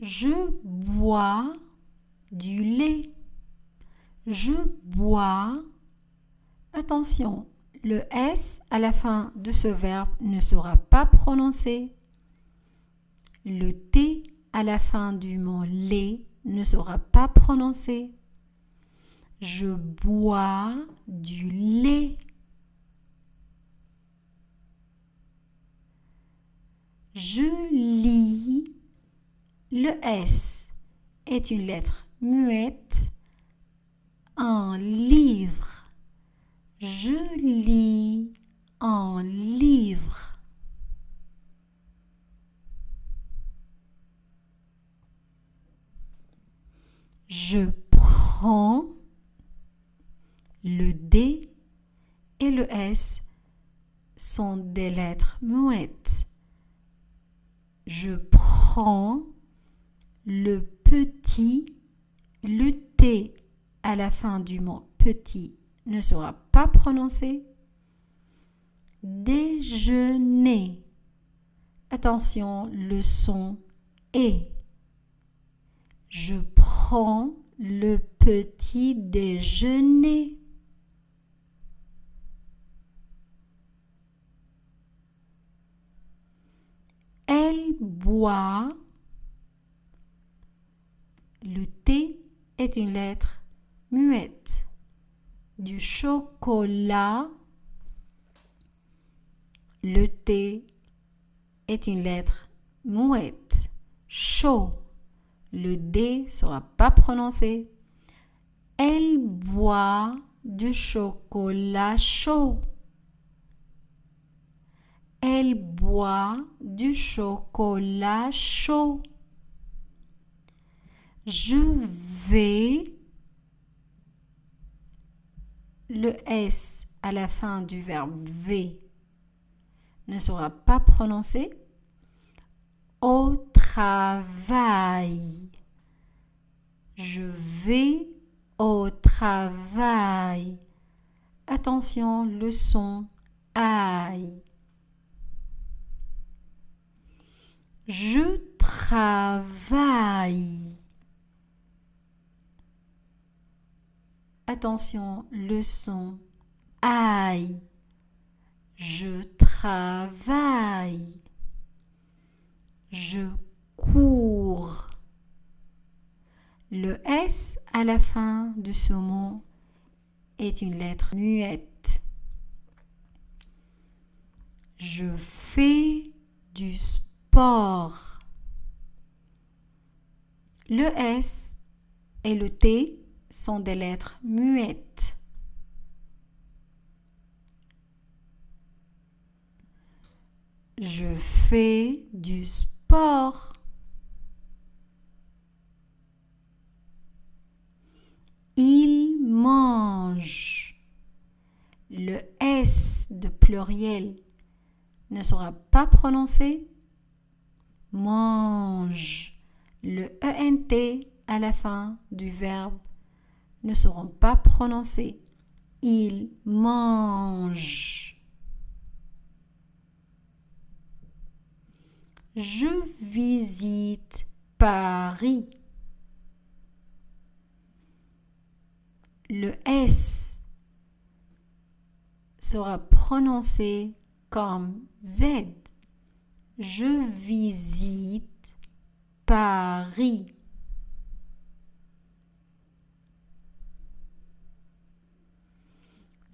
Je bois du lait. Je bois. Attention, le S à la fin de ce verbe ne sera pas prononcé. Le T à la fin du mot lait ne sera pas prononcé. Je bois du lait. Je lis. Le S est une lettre muette. Un livre. Je lis un livre. Je prends. Le D et le S sont des lettres muettes. Je prends. Le petit. Le T à la fin du mot petit ne sera pas prononcé. Déjeuner. Attention, le son est. Je prends le petit déjeuner. Elle boit. Le T est une lettre muette. Du chocolat. Le T est une lettre muette. Chaud. Le D ne sera pas prononcé. Elle boit du chocolat chaud. Elle boit du chocolat chaud. Je vais. Le S à la fin du verbe V ne sera pas prononcé. Au travail. Je vais au travail. Attention, le son aïe. Je travaille. Attention, le son aïe. Je travaille. Je cours. Le S à la fin de ce mot est une lettre muette. Je fais du sport. Le S et le T sont des lettres muettes. Je fais du sport. Il mange. Le S de pluriel ne sera pas prononcé. Mange. Le ENT à la fin du verbe ne seront pas prononcés. Il mange. Je visite Paris. Le S sera prononcé comme Z. Je visite Paris.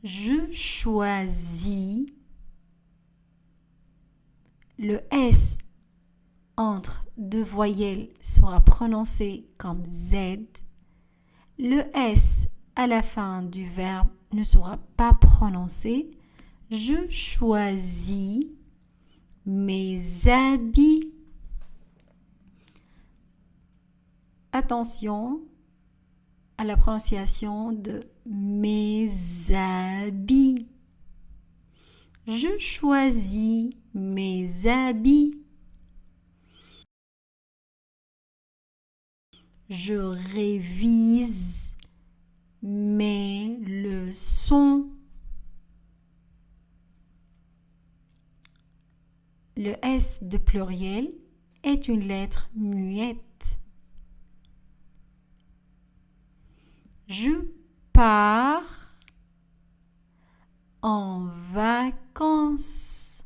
Je choisis. Le S entre deux voyelles sera prononcé comme Z. Le S à la fin du verbe ne sera pas prononcé. Je choisis mes habits. Attention à la prononciation de mes habits. Je choisis mes habits. Je révise mes leçons. Le S de pluriel est une lettre muette. Je pars en vacances.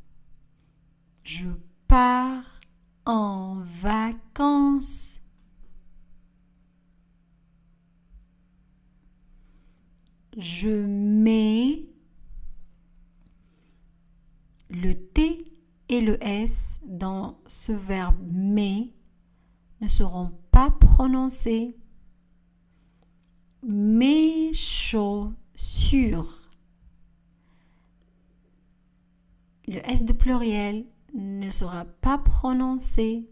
Je pars en vacances. Je mets le T et le S dans ce verbe mais ne seront pas prononcés. Mes chaussures. Le S de pluriel ne sera pas prononcé.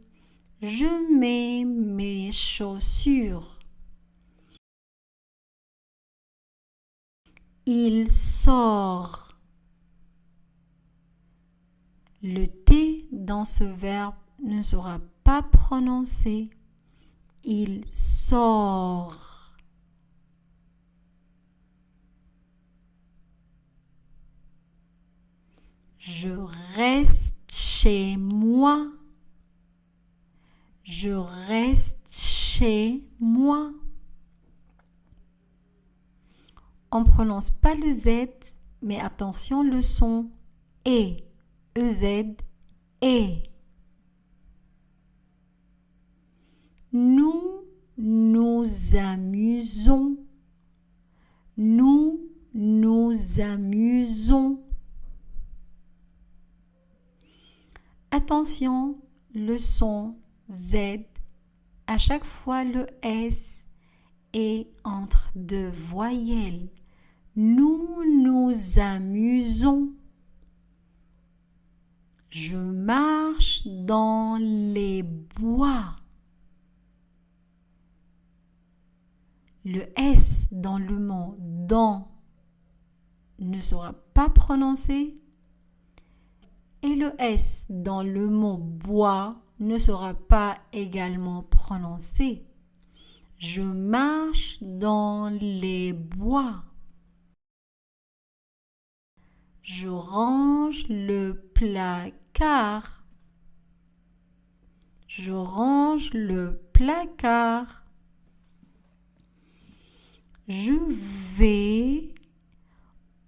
Je mets mes chaussures. Il sort. Le T dans ce verbe ne sera pas prononcé. Il sort. Je reste chez moi. Je reste chez moi. On ne prononce pas le Z, mais attention le son E. EZ, E. Nous nous amusons. Nous nous amusons. Attention, le son Z, à chaque fois le S est entre deux voyelles. Nous nous amusons. Je marche dans les bois. Le S dans le mot dans ne sera pas prononcé. Et le S dans le mot bois ne sera pas également prononcé. Je marche dans les bois. Je range le placard. Je range le placard. Je vais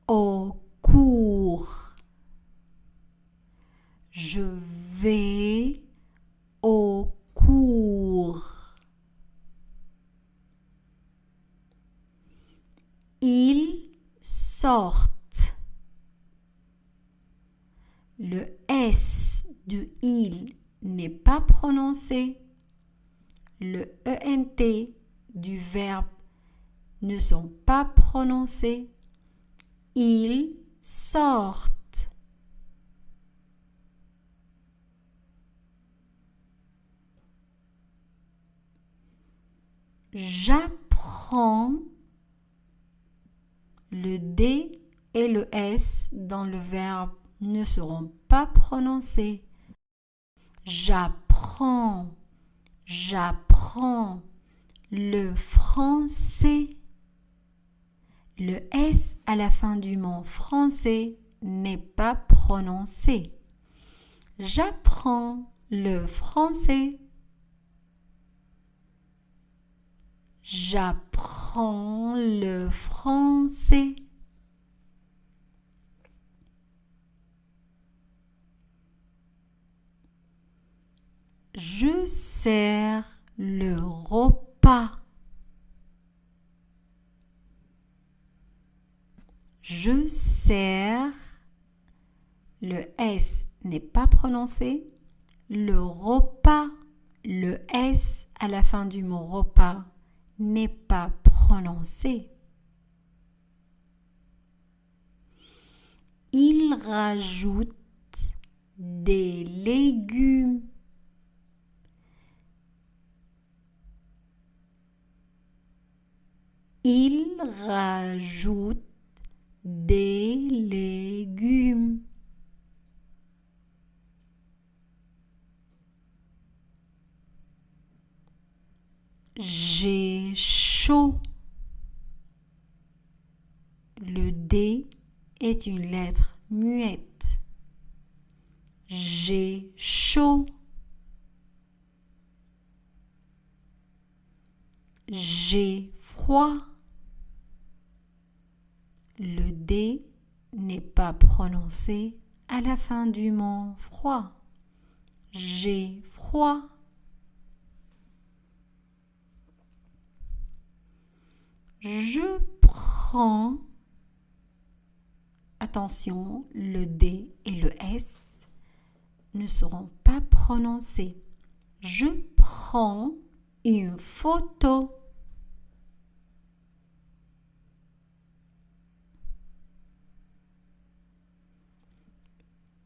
au cours. Je vais au cours. Ils sortent. Le S de il n'est pas prononcé. Le ENT du verbe ne sont pas prononcés. Ils sortent. J'apprends. Le D et le S dans le verbe ne seront pas prononcés. J'apprends. J'apprends le français. Le S à la fin du mot français n'est pas prononcé. J'apprends le français. J'apprends le français. Je sers le repas. Je sers. Le S n'est pas prononcé. Le repas. Le S à la fin du mot repas n'est pas prononcé. Il rajoute des légumes. Il rajoute des légumes. J'ai chaud. Le D est une lettre muette. J'ai chaud. J'ai froid. Le D n'est pas prononcé à la fin du mot froid. J'ai froid. Je prends. Attention, le D et le S ne seront pas prononcés. Je prends une photo.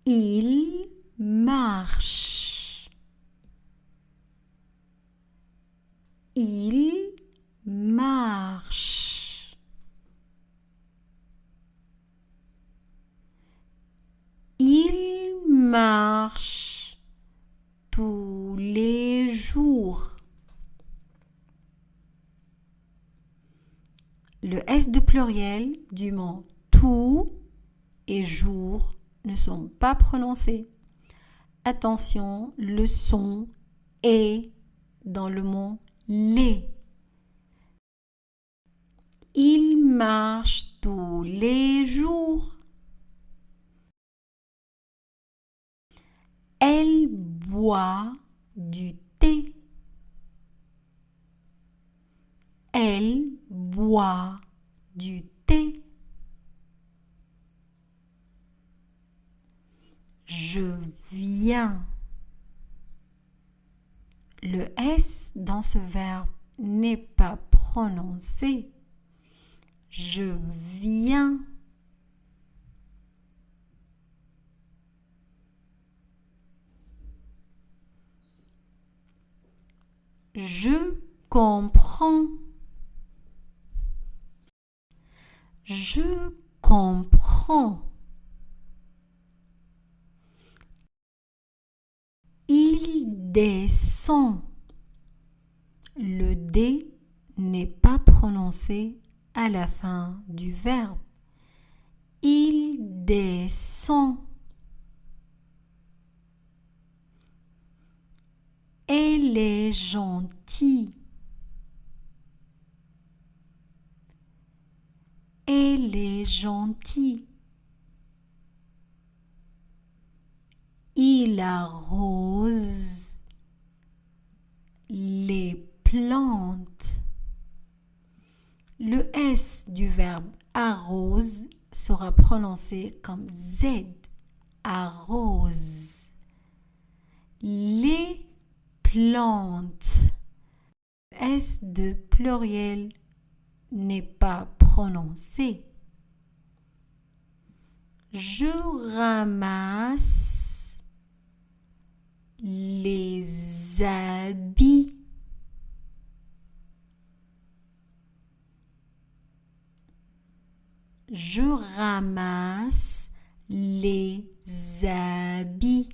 Il marche. Il marche. Il marche tous les jours. Le S de pluriel du mot tout et jour ne sont pas prononcés. Attention, le son est dans le mot les. Il marche tous les jours. Elle boit du thé. Elle boit du thé. Je viens. Le S dans ce verbe n'est pas prononcé. Je viens. Je comprends. Je comprends. Il descend. Le D n'est pas prononcé à la fin du verbe. Il descend. Elle est gentille. Elle est gentille. Il arrose les plantes. Le S du verbe arrose sera prononcé comme Z. Arrose. Les plantes. Le S de pluriel n'est pas prononcé. Je ramasse les habits. Je ramasse les habits.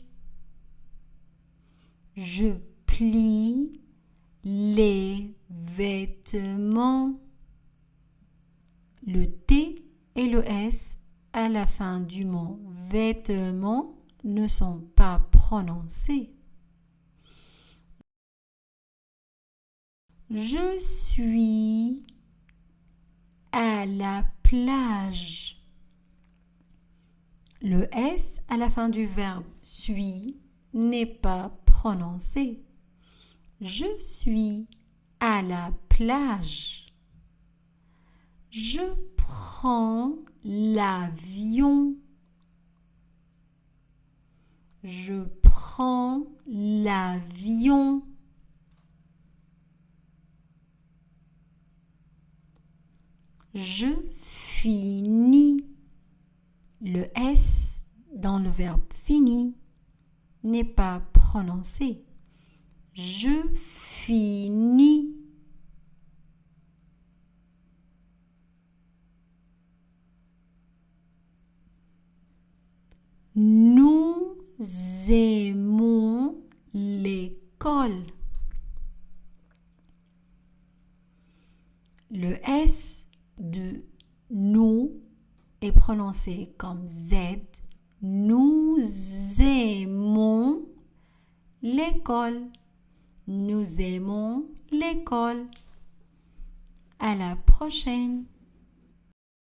Je plie les vêtements. Le T et le S à la fin du mot vêtements ne sont pas prononcés. Je suis à la plage. Le S à la fin du verbe suis n'est pas prononcé. Je suis à la plage. Je prends l'avion. Je prends l'avion. Je finis. Le S dans le verbe fini n'est pas prononcé. Je finis. Nous aimons l'école. Le S de nous est prononcé comme Z. Nous aimons l'école. Nous aimons l'école. À la prochaine.